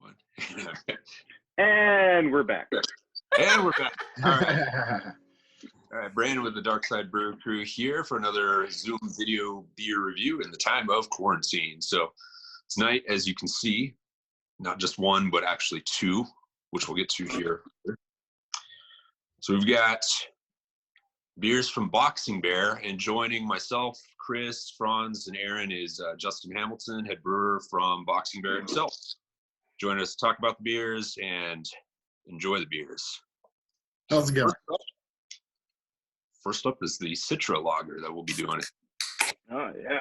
One. And we're back. And we're back. All right. All right, Brandon with the Dark Side Brew Crew here for another Zoom video beer review in the time of quarantine. So tonight, as you can see, not just one, but actually two, which we'll get to here. So we've got beers from Boxing Bear, and joining myself, Chris, Franz, and Aaron is Justin Hamilton, head brewer from Boxing Bear himself. Join us to talk about the beers and enjoy the beers. How's it going? First up is the Citra lager that we'll be doing. Oh, yeah.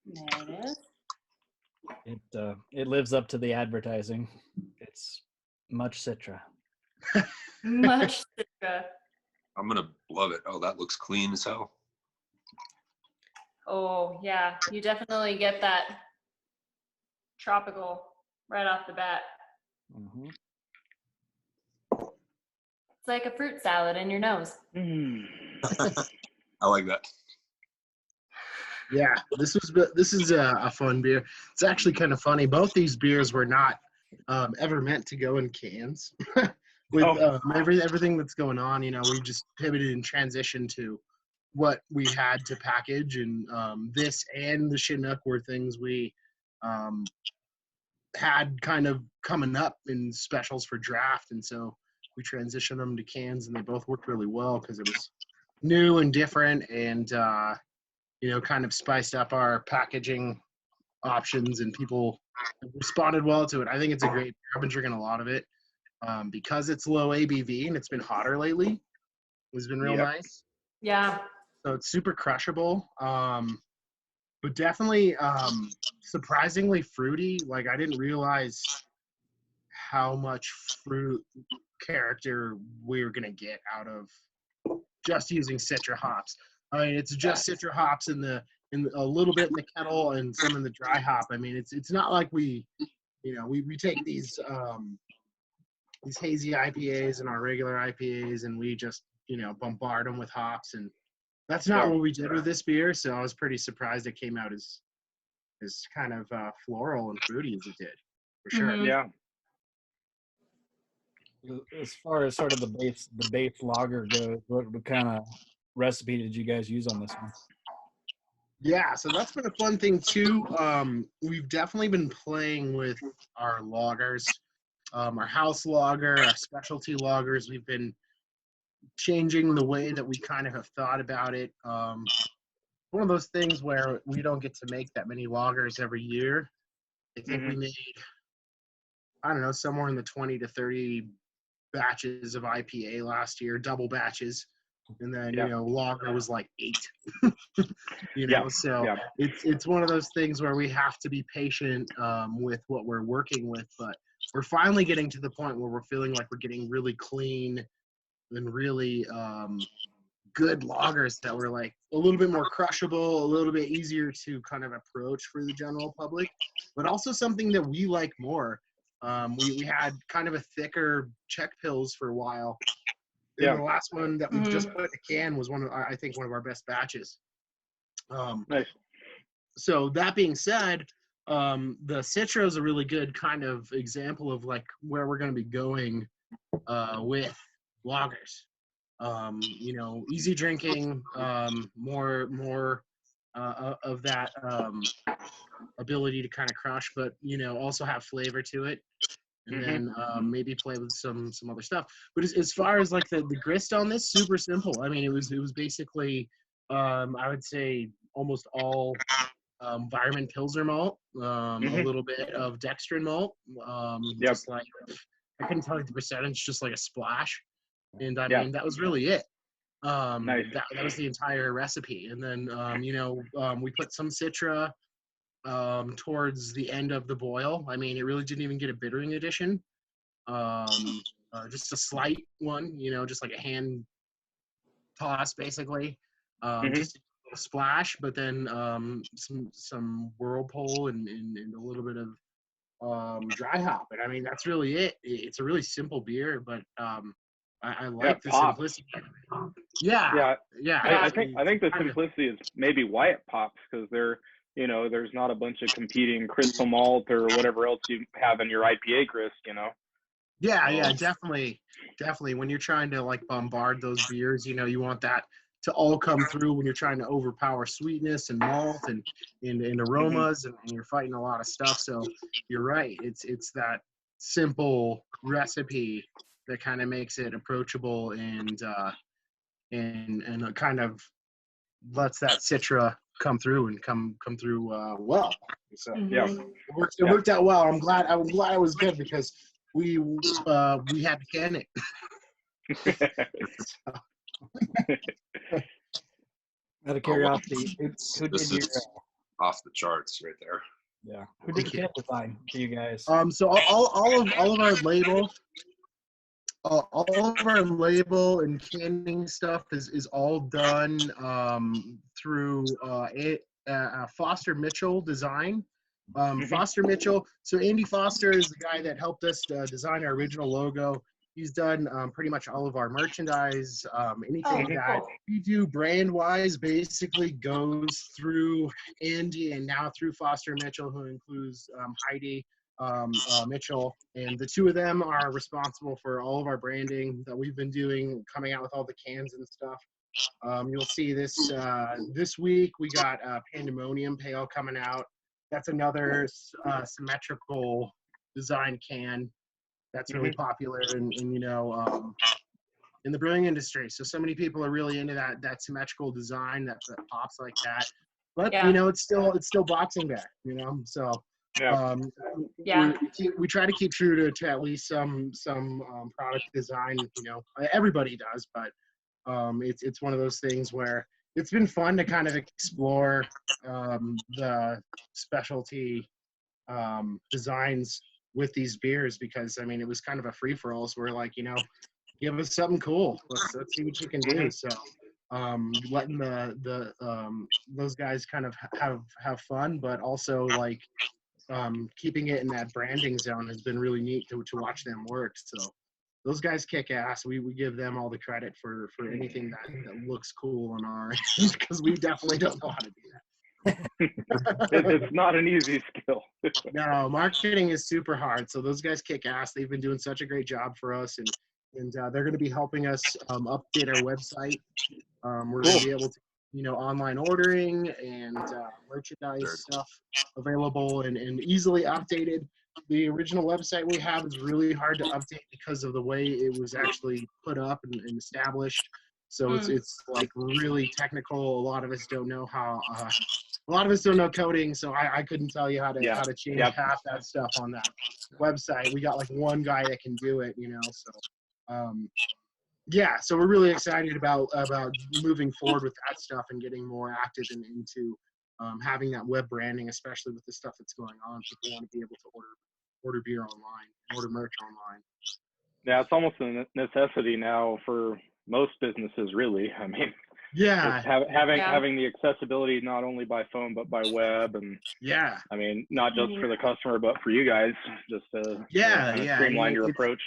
There it is. It lives up to the advertising. It's much Citra. Much Citra. I'm going to love it. Oh, that looks clean as hell. Oh, yeah. You definitely get that tropical right off the bat. Mm-hmm. It's like a fruit salad in your nose. I like that. Yeah, this is a fun beer. It's actually kind of funny. Both these beers were not ever meant to go in cans. With everything that's going on, you know, we just pivoted and transitioned to what we had to package, and this and the Chinook were things we had kind of coming up in specials for draft, and so we transitioned them to cans, and they both worked really well because it was new and different, and you know, kind of spiced up our packaging options, and people responded well to it. I think it's a great beer. I've been drinking a lot of it because it's low ABV and it's been hotter lately. It's been real nice. Yeah. So it's super crushable, but definitely surprisingly fruity. Like, I didn't realize how much fruit character we were going to get out of just using Citra hops. I mean, it's just Citra hops in a little bit in the kettle and some in the dry hop. I mean, it's not like we take these hazy IPAs and our regular IPAs and we just, you know, bombard them with hops, and that's not what we did with this beer. So I was pretty surprised it came out as kind of floral and fruity as it did, for sure. Mhm. Yeah. As far as sort of the base lager goes, what kind of recipe did you guys use on this one? Yeah, so that's been a fun thing too. We've definitely been playing with our lagers, our house lager, our specialty lagers. We've been changing the way that we kind of have thought about it. One of those things where we don't get to make that many lagers every year. I think we made, I don't know, somewhere in the 20 to 30 batches of IPA last year, double batches. And then, you know, lager was like 8, you know, so it's one of those things where we have to be patient with what we're working with, but we're finally getting to the point where we're feeling like we're getting really clean and really good lagers that were like a little bit more crushable, a little bit easier to kind of approach for the general public, but also something that we like more. We had kind of a thicker Czech pills for a while. And the last one that we just put in a can was I think one of our best batches. Nice. So that being said, the Citra is a really good kind of example of like where we're going to be going with lagers. You know, easy drinking, more of that ability to kind of crush, but, you know, also have flavor to it. And then maybe play with some other stuff. But as far as like the grist on this, super simple. I mean, it was basically I would say almost all Environment Pilsner malt, a little bit of dextrin malt, just like, I couldn't tell you the percentage, just like a splash. And I mean, that was really it. Nice. That was the entire recipe. And then you know, we put some Citra towards the end of the boil. I mean, it really didn't even get a bittering addition. Just a slight one, you know, just like a hand toss, basically. Just a splash, but then some whirlpool and a little bit of dry hop. And I mean, that's really it. It's a really simple beer, but I like the simplicity. I think the simplicity is maybe why it pops, because you know, there's not a bunch of competing crystal malt or whatever else you have in your IPA grist, you know. Yeah, definitely. When you're trying to like bombard those beers, you know, you want that to all come through when you're trying to overpower sweetness and malt and aromas, and you're fighting a lot of stuff. So you're right. It's that simple recipe that kind of makes it approachable and it kind of lets that Citra come through and come through well. So Yeah, it worked out well. I'm glad it was good because we had to can it. Out of curiosity, who did This your is off the charts right there. who did the can design for you guys? So all of our label, and canning stuff is all done through Foster Mitchell Design. Foster Mitchell. So Andy Foster is the guy that helped us design our original logo. He's done pretty much all of our merchandise. Anything that we do brand-wise basically goes through Andy and now through Foster Mitchell, who includes Heidi Mitchell. And the two of them are responsible for all of our branding that we've been doing, coming out with all the cans and stuff. You'll see this week we got Pandemonium Pale coming out. That's another symmetrical design can that's really popular in you know in the brewing industry. So many people are really into that symmetrical design that pops like that. But you know, it's still boxing back, you know. So we try to keep true to at least some product design. You know, everybody does, but it's one of those things where it's been fun to kind of explore the specialty designs with these beers, because I mean it was kind of a free for all. So we're like, you know, give us something cool. Let's see what you can do. So letting those guys kind of have fun, but also like keeping it in that branding zone has been really neat to watch them work. So those guys kick ass. We give them all the credit for anything that looks cool on our end, because we definitely don't know how to do that. It's not an easy skill. No, marketing is super hard. So those guys kick ass. They've been doing such a great job for us, and they're going to be helping us update our website. We're going to be able to, you know, online ordering and merchandise stuff available and easily updated. The original website we have is really hard to update because of the way it was actually put up and established. So it's like really technical. A lot of us don't know how. A lot of us don't know coding, so I couldn't tell you how to change half that stuff on that website. We got like one guy that can do it, you know. So so we're really excited about moving forward with that stuff and getting more active into having that web branding, especially with the stuff that's going on. People want to be able to order beer online, order merch online. Yeah, it's almost a necessity now for most businesses, really. I mean, having the accessibility not only by phone but by web, and I mean, not just for the customer but for you guys, just to streamline your approach.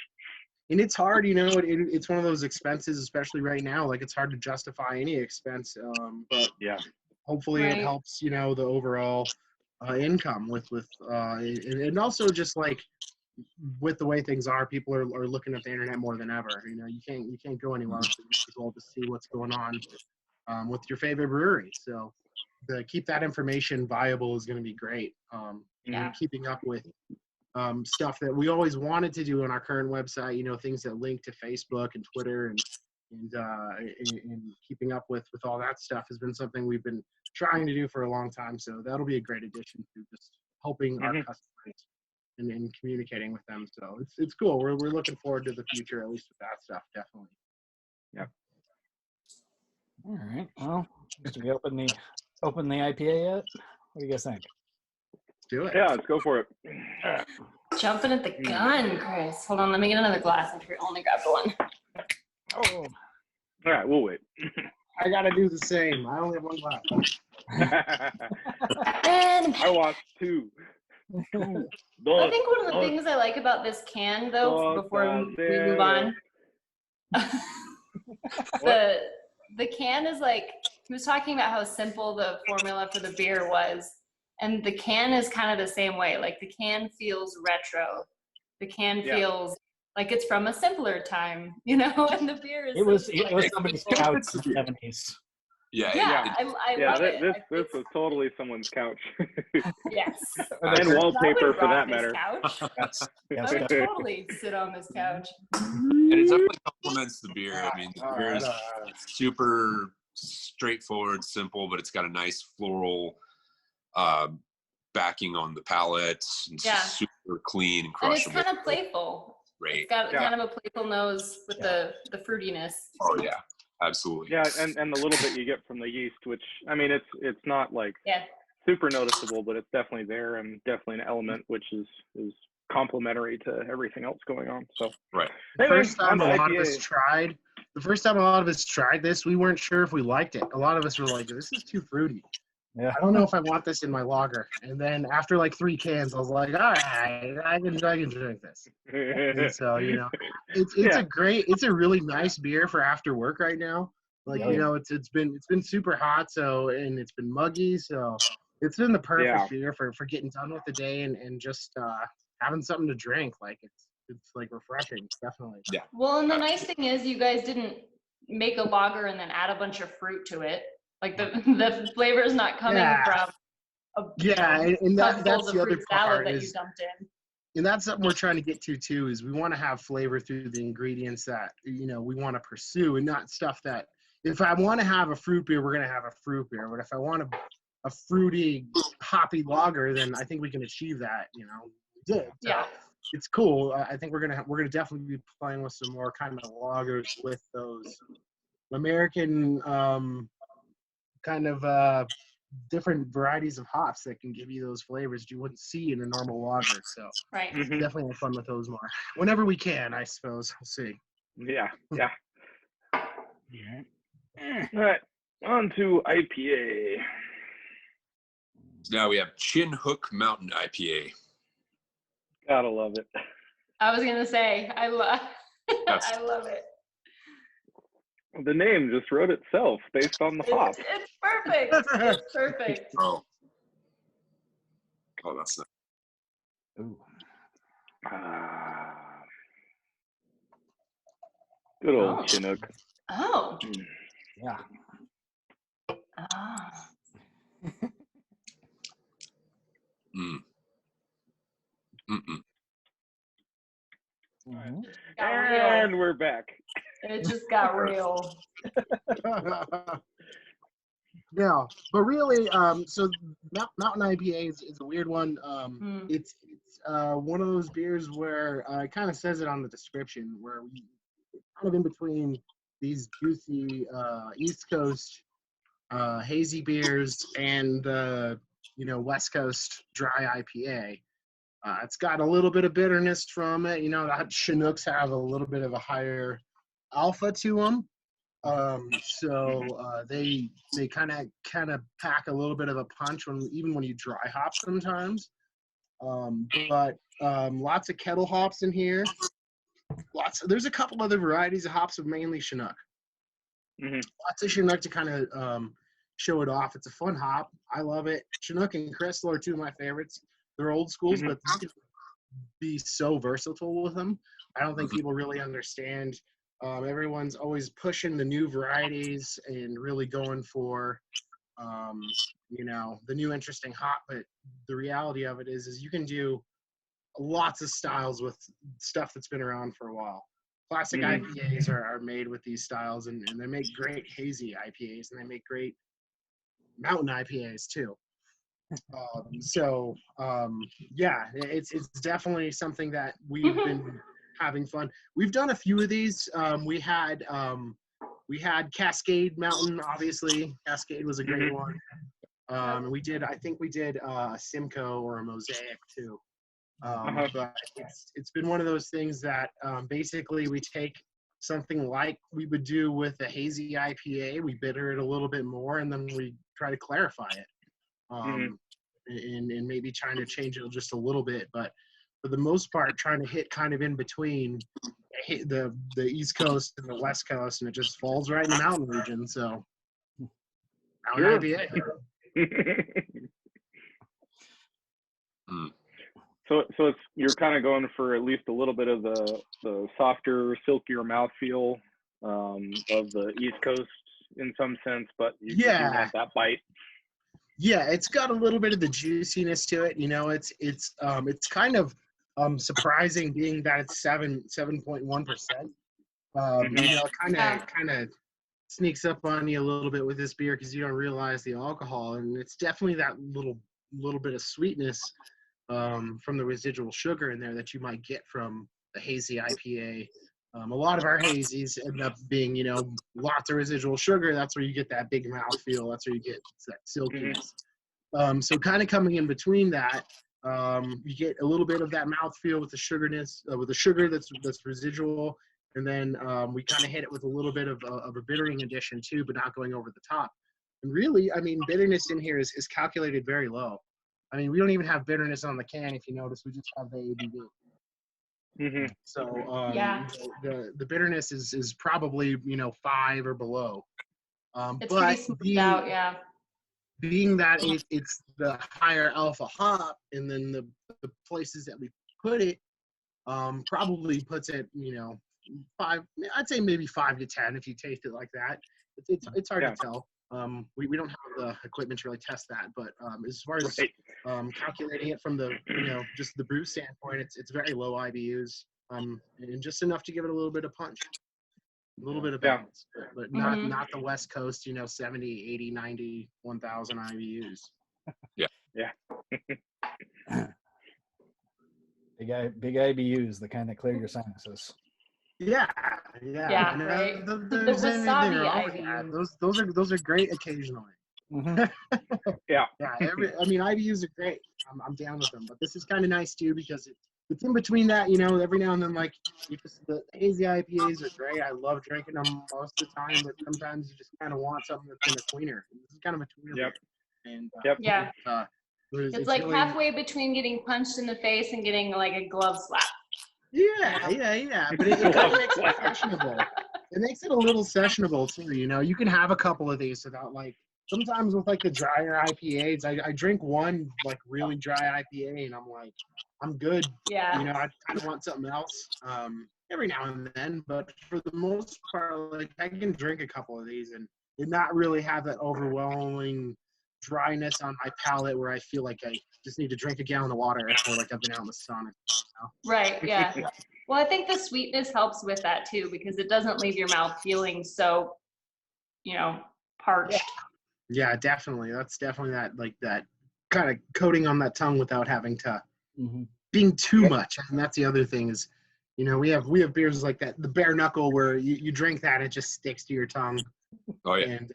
And it's hard, you know. It's one of those expenses, especially right now. Like, it's hard to justify any expense, but hopefully it helps, you know, the overall income with and also just like with the way things are, people are looking at the internet more than ever. You know, you can't go anywhere else to see what's going on with your favorite brewery. So to keep that information viable is going to be great. And keeping up with stuff that we always wanted to do on our current website, you know, things that link to Facebook and Twitter and keeping up with all that stuff has been something we've been trying to do for a long time. So that'll be a great addition to just helping our customers and communicating with them. So it's cool. We're looking forward to the future, at least with that stuff, definitely. Yeah. All right. Well, should we open the IPA yet? What do you guys think? Do it. Yeah, let's go for it. Jumping at the gun, Chris. Hold on, let me get another glass. I only grabbed one. Oh. All right, we'll wait. I gotta do the same. I only have one glass. I want two. I think one of the things I like about this can, though, before we move on, the can is like, he was talking about how simple the formula for the beer was. And the can is kind of the same way. Like the can feels retro. The can feels like it's from a simpler time, you know, and the beer is. It was somebody's couch in the 70s. I love it. This was totally someone's couch. Yes. And wallpaper for that matter. Couch. I would totally sit on this couch. And it definitely complements the beer. I mean, the beer is super straightforward, simple, but it's got a nice floral backing on the palate. It's super clean and crushable. And it's kind of playful. Right. It's got kind of a playful nose with the fruitiness. Oh yeah, absolutely. Yeah, and the little bit you get from the yeast, which I mean, it's not like super noticeable, but it's definitely there and definitely an element which is complementary to everything else going on. So right. The first time a lot of us tried this, we weren't sure if we liked it. A lot of us were like, "This is too fruity. I don't know if I want this in my lager." And then after like 3 cans, I was like, "All right, I can drink this." And so it's a really nice beer for after work right now. Like you know, it's been super hot, and it's been muggy, so it's been the perfect beer for getting done with the day and just having something to drink. Like it's like refreshing, definitely. Yeah. Well, and the nice thing is you guys didn't make a lager and then add a bunch of fruit to it. Like the flavor is not coming from and that's the other part that you dumped in. And that's something we're trying to get to too, is we want to have flavor through the ingredients that we want to pursue, and not stuff that if I want to have a fruit beer, we're gonna have a fruit beer. But if I want a fruity, hoppy lager, then I think we can achieve that. It's cool. I think we're gonna definitely be playing with some more kind of lagers with those American kind of different varieties of hops that can give you those flavors you wouldn't see in a normal lager. So definitely have fun with those more whenever we can, I suppose. We'll see. Yeah. All right, on to IPA. Now we have Chin Hook Mountain IPA. Gotta love it. I was gonna say I love it. The name just wrote itself based on the hop. It's perfect. It's perfect. Oh, that's nice. Ooh. Good old Chinook. Oh. Yeah. Ah. Mm-hmm. And we're back. It just got real. Yeah, but really, so Mountain IPA is a weird one. It's one of those beers where it kind of says it on the description, where we kind of in between these juicy East Coast hazy beers and West Coast dry IPA. It's got a little bit of bitterness from it. That Chinooks have a little bit of a higher alpha to them. So they kind of pack a little bit of a punch even when you dry hop sometimes. But lots of kettle hops in here. There's a couple other varieties of hops, but mainly Chinook. Lots of Chinook to kind of show it off. It's a fun hop. I love it. Chinook and Crystal are two of my favorites. They're old schools, but you can be so versatile with them. I don't think people really understand. Everyone's always pushing the new varieties and really going for, the new interesting hop. But the reality of it is you can do lots of styles with stuff that's been around for a while. Classic IPAs are made with these styles, and they make great hazy IPAs, and they make great mountain IPAs too. It's definitely something that we've been having fun. We've done a few of these. We had Cascade Mountain, obviously. Cascade was a great one. We did a Simcoe or a Mosaic too. But it's been one of those things that basically we take something like we would do with a hazy IPA, we bitter it a little bit more, and then we try to clarify it. And maybe trying to change it just a little bit, but for the most part, trying to hit kind of in between the East Coast and the West Coast, and it just falls right in the mountain region. So, mountain IPA. So it's you're kind of going for at least a little bit of the softer, silkier mouthfeel of the East Coast in some sense, but you do want that bite. Yeah, it's got a little bit of the juiciness to it. You know, it's kind of surprising being that it's 7.1%. You know, kind of sneaks up on you a little bit with this beer because you don't realize the alcohol, and it's definitely that little bit of sweetness from the residual sugar in there that you might get from the hazy IPA. A lot of our hazies end up being, you know, lots of residual sugar. That's where you get that big mouthfeel. That's where you get that silkiness. So kind of coming in between that, you get a little bit of that mouthfeel with the sugarness, with the sugar that's residual, and then we kind of hit it with a little bit of a bittering addition too, but not going over the top. And really, I mean, bitterness in here is calculated very low. I mean, we don't even have bitterness on the can. If you notice, we just have the ABV. So the bitterness is probably, you know, 5 or below. It's pretty smoothed out, being that it's the higher alpha hop, and then the places that we put it probably puts it, you know, 5. I'd say maybe 5 to 10 if you taste it like that. It's hard to tell. We don't have the equipment to really test that, but as far as calculating it from the, you know, just the brew standpoint, it's very low IBUs, and just enough to give it a little bit of punch, a little bit of balance, but not the West Coast, you know, 70, 80, 90, 1,000 IBUs. Big IBUs, the kind that clear your sinuses. Yeah, right. There's anything wrong with that. Those are great occasionally. I mean, IBUs are great. I'm down with them, but this is kind of nice too because it's in between that. You know, every now and then, like the hazy IPAs are great. I love drinking them most of the time, but sometimes you just kind of want something that's in a tweener. This is kind of a tweener. And it's like really halfway between getting punched in the face and getting like a glove slap. Yeah. But it kind of makes it sessionable. It makes it a little sessionable too. You know, you can have a couple of these without, like, sometimes with like the drier IPAs, I drink one like really dry IPA and I'm like, I'm good. Yeah. You know, I kind of want something else every now and then, but for the most part, like I can drink a couple of these and not really have that overwhelming dryness on my palate where I feel like I just need to drink a gallon of water after like I've been out in the sun. You know? Right. Yeah. Well, I think the sweetness helps with that too, because it doesn't leave your mouth feeling so, you know, parched. Yeah, definitely. That's definitely that kind of coating on that tongue without having to being too much. And that's the other thing is, you know, we have beers like that, the bare knuckle, where you drink that, it just sticks to your tongue. Oh yeah. And,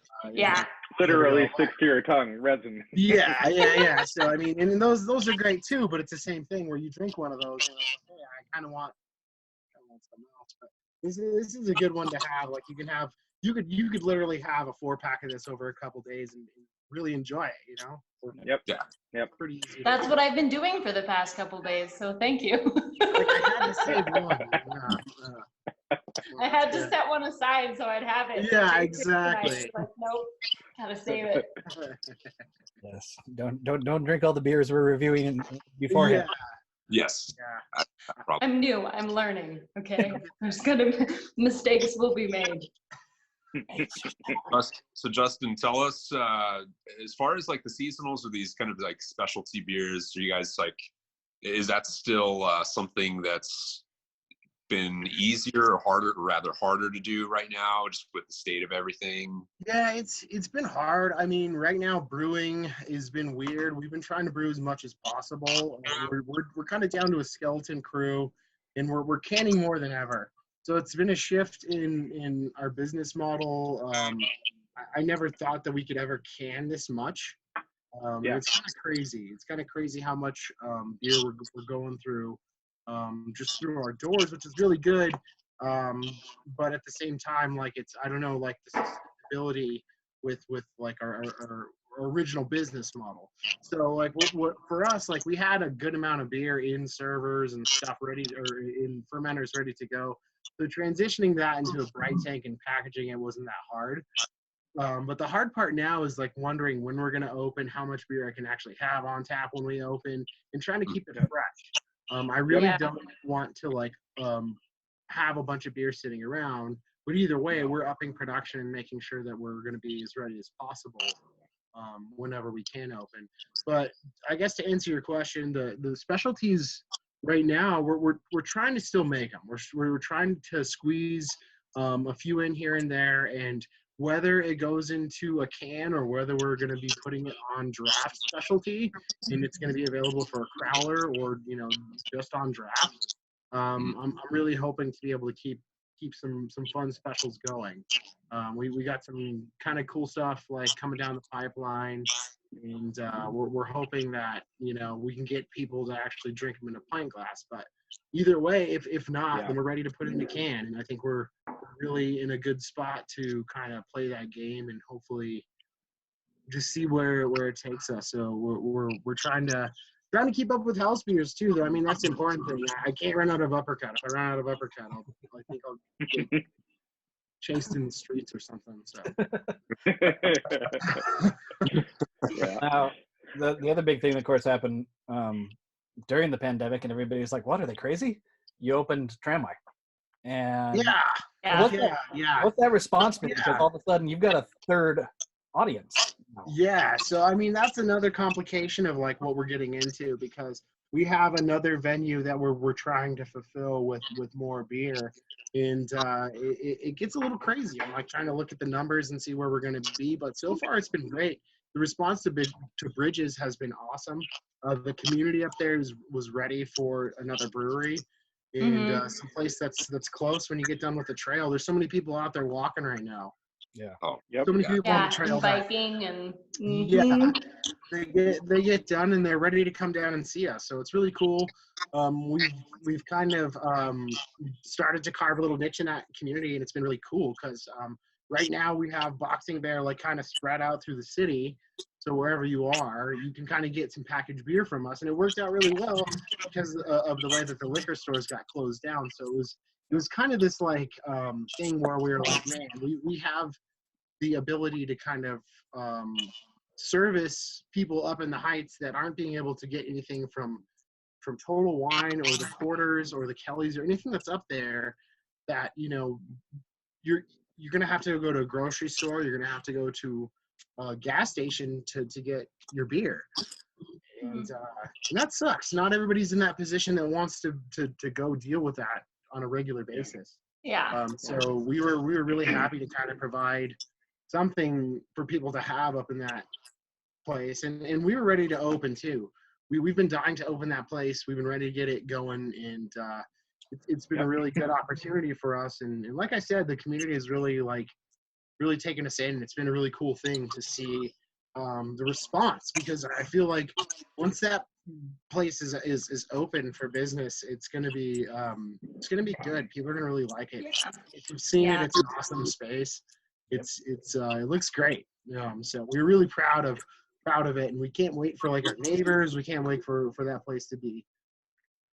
literally sticks to your tongue, resin. Yeah. So I mean, and those are great too, but it's the same thing where you drink one of those and like, hey, I kind of want something else. But this is a good one to have. Like you could literally have a 4-pack of this over a couple days and really enjoy it, you know? Yep. Pretty easy. That's what I've been doing for the past couple days, so thank you. Like I had to save one. I had to set one aside so I'd have it. Yeah, exactly. Like, nope, gotta save it. Yes. Don't drink all the beers we're reviewing beforehand. Yes. Yeah. I'm new. I'm learning. Okay. Mistakes will be made. So Justin, tell us, as far as like the seasonals or these kind of like specialty beers, are you guys like, is that still something that's been easier or harder, or rather harder to do right now, just with the state of everything? Yeah, it's been hard. I mean, right now brewing has been weird. We've been trying to brew as much as possible. We're kind of down to a skeleton crew, and we're canning more than ever. So it's been a shift in our business model. I never thought that we could ever can this much. It's kind of crazy. It's kind of crazy how much beer we're going through. Just through our doors, which is really good. But at the same time, like I don't know, like the sustainability with like our original business model. So like what for us, like we had a good amount of beer in servers and stuff ready, or in fermenters ready to go. So transitioning that into a bright tank and packaging it wasn't that hard. But the hard part now is like wondering when we're going to open, how much beer I can actually have on tap when we open, and trying to keep it fresh. I really don't want to like have a bunch of beer sitting around, but either way, we're upping production and making sure that we're going to be as ready as possible whenever we can open. But I guess to answer your question, the specialties right now, we're trying to still make them. We're trying to squeeze a few in here and there, and whether it goes into a can or whether we're going to be putting it on draft specialty and it's going to be available for a crowler or, you know, just on draft. I'm really hoping to be able to keep some fun specials going. We got some kind of cool stuff like coming down the pipeline, and we're hoping that, you know, we can get people to actually drink them in a pint glass. But either way, if not, then we're ready to put it in a can, and I think we're really in a good spot to kind of play that game and hopefully just see where it takes us. So we're trying to keep up with house beers too, though. I mean, that's the important thing. I can't run out of Uppercut. If I run out of Uppercut, I think I'll get chased in the streets or something. So. Now, the other big thing that, of course, happened during the pandemic, and everybody's like, "What, are they crazy?" You opened Tramway, and what's that response been? Because all of a sudden you've got a third audience. Yeah, so I mean that's another complication of like what we're getting into, because we have another venue that we're trying to fulfill with more beer, and it gets a little crazy. I'm like trying to look at the numbers and see where we're going to be, but so far it's been great. The response to Bridges has been awesome. The community up there was ready for another brewery, and some place that's close. When you get done with the trail, there's so many people out there walking right now. Yeah. Oh, yep. So many people on the trail. And biking and yeah, they get done and they're ready to come down and see us. So it's really cool. We've kind of started to carve a little niche in that community, and it's been really cool because right now we have Boxing Bear like kind of spread out through the city. So wherever you are, you can kind of get some packaged beer from us, and it worked out really well because of the way that the liquor stores got closed down. So it was kind of this like thing where we were like, man, we have the ability to kind of service people up in the heights that aren't being able to get anything from Total Wine or the Porters or the Kellys or anything that's up there, that, you know, you're going to have to go to a grocery store, you're going to have to go to a gas station to get your beer. And that sucks. Not everybody's in that position that wants to go deal with that on a regular basis. Yeah. So we were really happy to kind of provide something for people to have up in that place, and we were ready to open too. We've been dying to open that place. We've been ready to get it going, and it's been a really good opportunity for us. And like I said, the community has really taken us in. It's been a really cool thing to see the response, because I feel like once that place is open for business, it's gonna be good. People are gonna really like it. If you've seen it, it's an awesome space. It looks great. So we're really proud of it, and we can't wait for like our neighbors. We can't wait for that place to be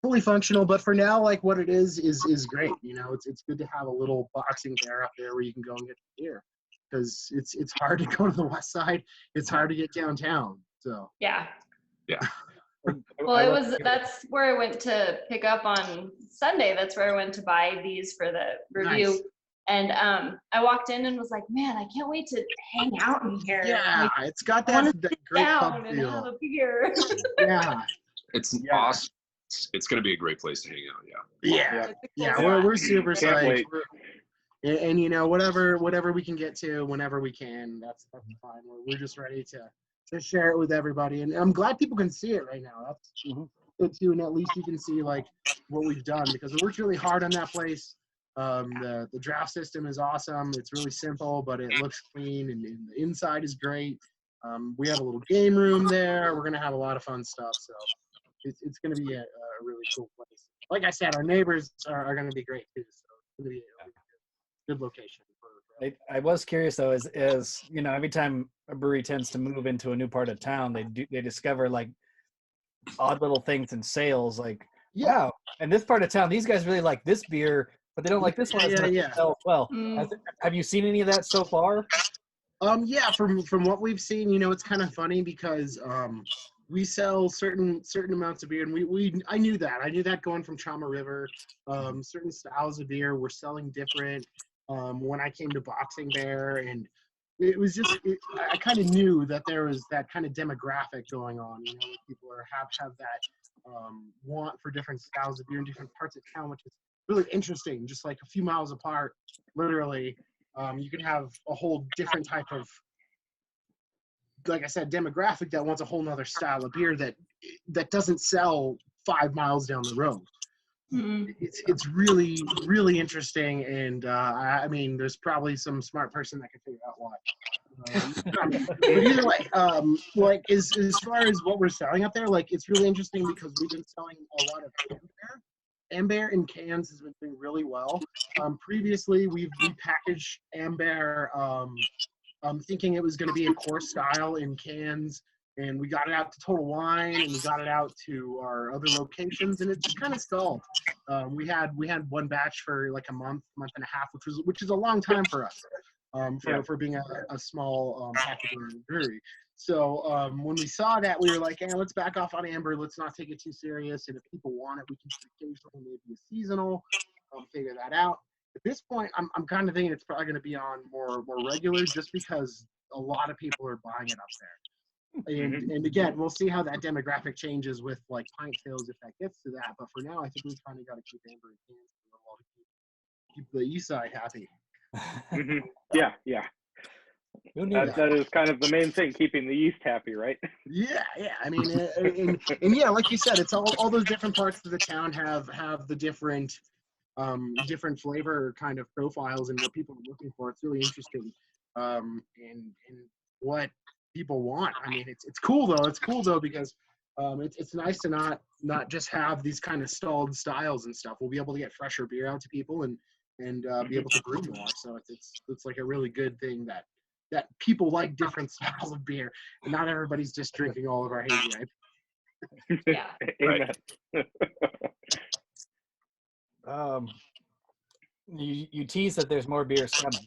fully functional. But for now, like what it is great. You know, it's good to have a little Boxing Bear up there where you can go and get beer, because it's hard to go to the west side. It's hard to get downtown. So yeah. Well, that's where I went to pick up on Sunday. That's where I went to buy these for the review. Nice. And I walked in and was like, man, I can't wait to hang out in here. Yeah, like, it's got that great pub and feel. have a beer. Yeah. It's awesome. It's going to be a great place to hang out. Yeah. We're super psyched. And you know, whatever we can get to whenever we can, that's fine. We're just ready to share it with everybody. And I'm glad people can see it right now. That's good too. And at least you can see like what we've done, because we worked really hard on that place. The draft system is awesome. It's really simple, but it looks clean, and the inside is great. We have a little game room there. We're going to have a lot of fun stuff. So it's going to be a really cool place. Like I said, our neighbors are going to be great too. So it's going to be a really good location. I was curious though, is you know, every time a brewery tends to move into a new part of town, they discover like odd little things in sales, like wow, and this part of town, these guys really like this beer, but they don't like this one as much. Well, have you seen any of that so far? Yeah, from what we've seen, it's kind of funny because we sell certain amounts of beer, and I knew that going from Chama River, certain styles of beer were selling different. When I came to Boxing Bear, and it was just I kind of knew that there was that kind of demographic going on. Where people have that want for different styles of beer in different parts of town, which is really interesting. Just like a few miles apart, literally. You can have a whole different type of, like I said, demographic that wants a whole nother style of beer that doesn't sell 5 miles down the road. Mm-hmm. It's really, really interesting, and I mean, there's probably some smart person that can figure out why. But either way, like as far as what we're selling up there, like it's really interesting because we've been selling a lot of Amber in cans has been doing really well. Previously, we packaged Amber thinking it was going to be a core style in cans, and we got it out to Total Wine, and we got it out to our other locations, and it just kind of stalled. We had one batch for like a month and a half, which is a long time for us. For being a small packaging brewery. So when we saw that, we were like, hey, let's back off on Amber. Let's not take it too serious. And if people want it, we can occasionally maybe a seasonal, figure that out. At this point, I'm kind of thinking it's probably going to be on more regular just because a lot of people are buying it up there. And again, we'll see how that demographic changes with like pint sales if that gets to that. But for now, I think we kind of got to keep Amber in cans to keep the east side happy. Yeah. That is kind of the main thing, keeping the yeast happy, right? Yeah. I mean, and yeah, like you said, it's all those different parts of the town have the different flavor kind of profiles and what people are looking for. It's really interesting, and what people want. I mean, it's cool though. It's cool though because it's nice to not just have these kind of stalled styles and stuff. We'll be able to get fresher beer out to people and be able to brew more. So it's like a really good thing that people like different styles of beer, and not everybody's just drinking all of our hazy IPA. Yeah. Right. You tease that there's more beers coming.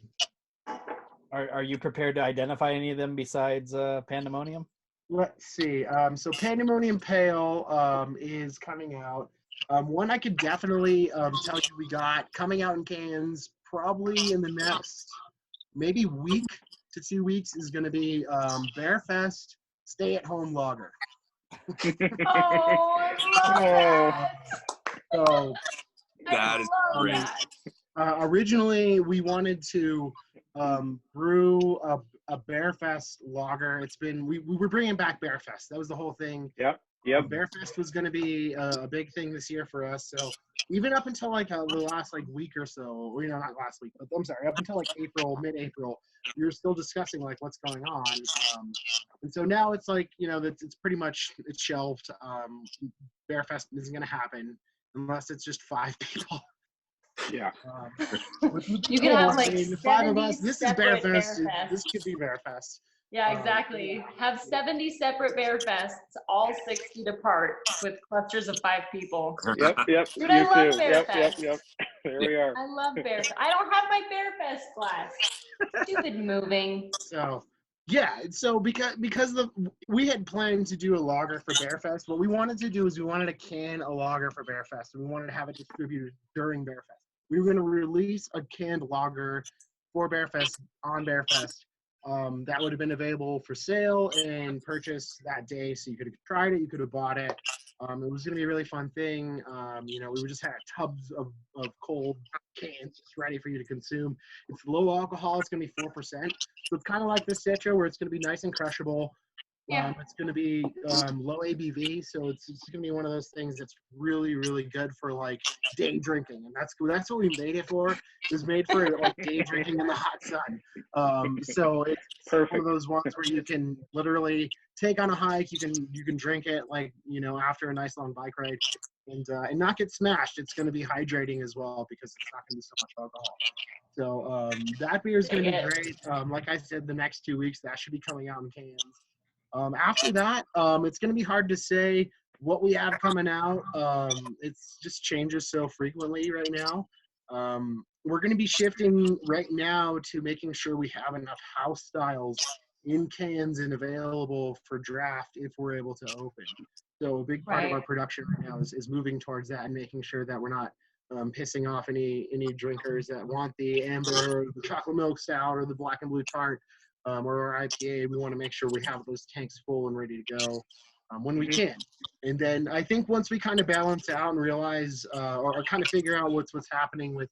Are you prepared to identify any of them besides Pandemonium? Let's see. So Pandemonium Pale is coming out. One I could definitely tell you we got coming out in cans probably in the next maybe week to 2 weeks is going to be Bearfest Stay-at-Home Lager. Oh, I love that. So that is great. Originally, we wanted to brew a Bearfest lager. We were bringing back Bearfest. That was the whole thing. Yep. Bearfest was going to be a big thing this year for us. So even up until like the last like week or so, not last week, but I'm sorry, up until like mid-April, we were still discussing like what's going on. And so now it's like, it's pretty much it's shelved. Bearfest isn't going to happen unless it's just 5 people. Yeah. You can have like 5 of us. This is Bearfest. This could be Bearfest. Yeah, exactly. Have 70 separate Bearfests, all 6 feet apart, with clusters of 5 people. Yep. Dude, I love Bearfest. Yep. There we are. I love Bearfest. I don't have my Bearfest glass. Stupid moving. So, yeah. So because we had planned to do a lager for Bearfest, what we wanted to do is we wanted to can a lager for Bearfest, and we wanted to have it distributed during Bearfest. We were going to release a canned lager for Bearfest on Bearfest. That would have been available for sale and purchase that day. So you could have tried it, you could have bought it. It was going to be a really fun thing. We would just have tubs of cold cans just ready for you to consume. It's low alcohol. It's going to be 4%. So it's kind of like the Citra where it's going to be nice and crushable. Yeah. It's going to be low ABV, so it's going to be one of those things that's really, really good for like day drinking, and that's what we made it for. It was made for like day drinking in the hot sun. So it's perfect. One of those ones where you can literally take on a hike. You can drink it like after a nice long bike ride, and not get smashed. It's going to be hydrating as well because it's not going to be so much alcohol. So that beer is going to be great. Like I said, the next 2 weeks that should be coming out in cans. After that, it's going to be hard to say what we have coming out. It's just changes so frequently right now. we're going to be shifting right now to making sure we have enough house styles in cans and available for draft if we're able to open. So a big part of our production right now is moving towards that and making sure that we're not pissing off any drinkers that want the amber, or the chocolate milk stout, or the black and blue tart, or our IPA. We want to make sure we have those tanks full and ready to go when we can. And then I think once we kind of balance out and realize or kind of figure out what's happening with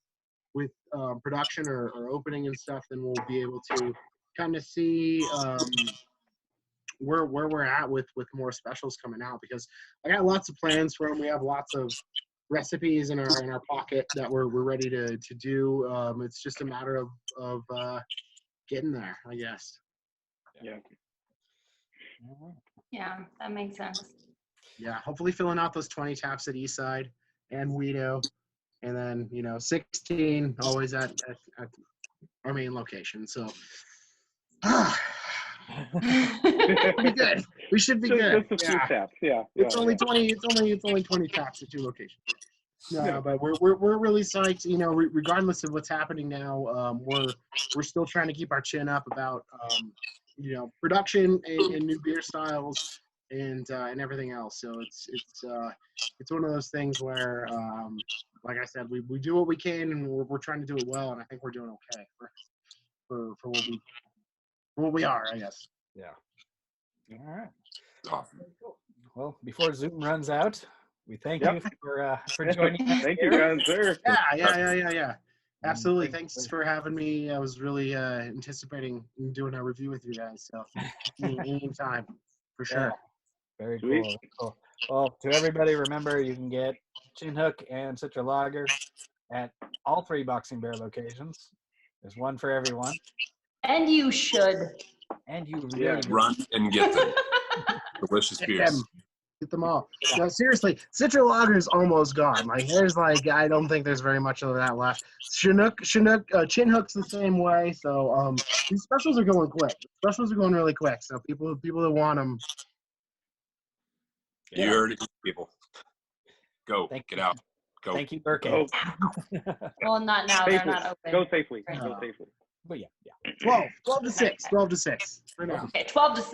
production or opening and stuff, then we'll be able to kind of see where we're at with more specials coming out, because I got lots of plans for them. We have lots of recipes in our pocket that we're ready to do. It's just a matter of getting there, I guess. Yeah, that makes sense. Yeah, hopefully filling out those 20 taps at Eastside and Weedo, and then 16 always at our main location. So we'll be good. We should be good. Just a few taps. Yeah. It's only 20. It's only 20 taps at 2 locations. No, but we're really psyched. Regardless of what's happening now, we're still trying to keep our chin up about production and new beer styles and everything else. So it's one of those things where, like I said, we do what we can, and we're trying to do it well, and I think we're doing okay for what we are, I guess. Yeah. All right. Well, before Zoom runs out, we thank you for joining us. Thank you, guys. Sir. Yeah. Absolutely. Thanks for having me. I was really anticipating doing a review with you guys. So anytime, for sure. Very cool. Well, to everybody, remember you can get Chinhook and Citra Lager at all 3 Boxing Bear locations. There's one for everyone. And you should. And you really run and get them. Delicious beers. Get them all. No, seriously, Citra Lager is almost gone. I don't think there's very much of that left. Chinhook's the same way. So these specials are going quick. Specials are going really quick. So people that want them. You heard it, people. Go. Get out. Go. Thank you, Burke. Well, not now. Safely. They're not open. Go safely. Right. Go safely. But yeah. 12 to 6. 12 to 6 for now. Okay,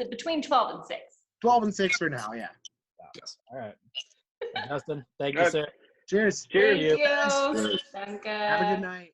between 12 and 6. 12 and 6 for now, yeah. Yes. All right. Justin, thank you, sir. Cheers. Thank you. Cheers. Danke. Have a good night.